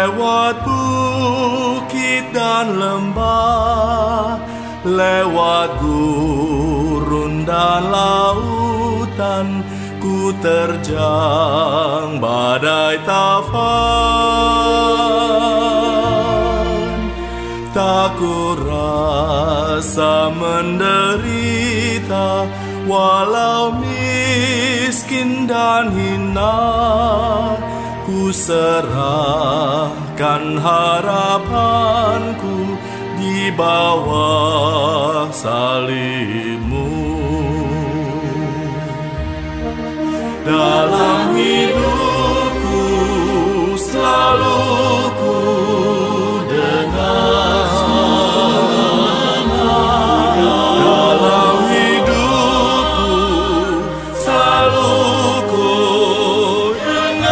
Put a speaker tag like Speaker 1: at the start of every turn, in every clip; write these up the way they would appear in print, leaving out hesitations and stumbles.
Speaker 1: lewat bukit dan lembah, lewat gurun dan lautan, ku terjang badai taufan. Tak ku rasa menderita, walau miskin dan hina, ku serahkan harapanku di bawah salibmu. Dalam hidupku selalu ku dengar, dalam hidupku selalu ku dengar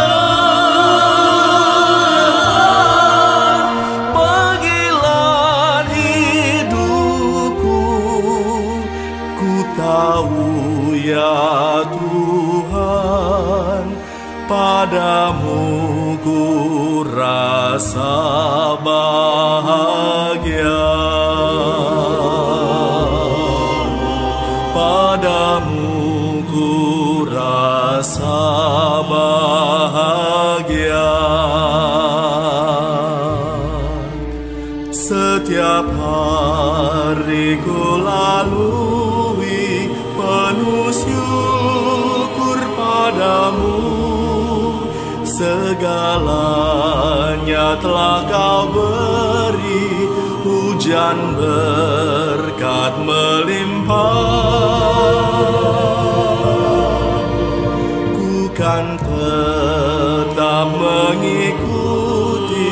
Speaker 1: panggilan hidupku. Ku tahu ya Tuhan, padamu ku rasa bahagia, padamu ku rasa bahagia. Setiap hari ku lalui penuh syukur padamu, segalanya telah kau beri, hujan berkat melimpah. Ku kan tetap mengikuti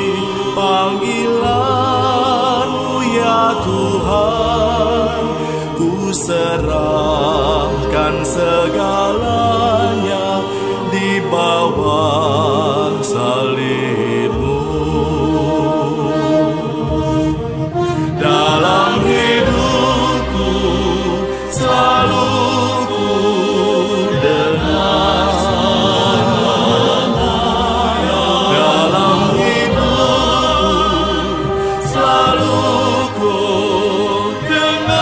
Speaker 1: panggilan-Mu ya Tuhan. Ku serahkan segalanya di bawah salib-Mu. Dalam hidupku selalu ku dengar, dalam hidupku selalu ku dengar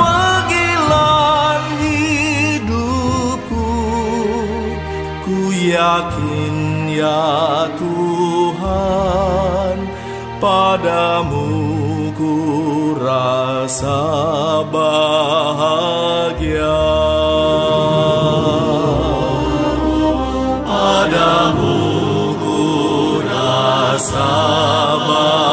Speaker 1: panggilan hidupku. Ku yakin ya Tuhan, padamu ku rasa bahagia, padamu ku rasa bahagia.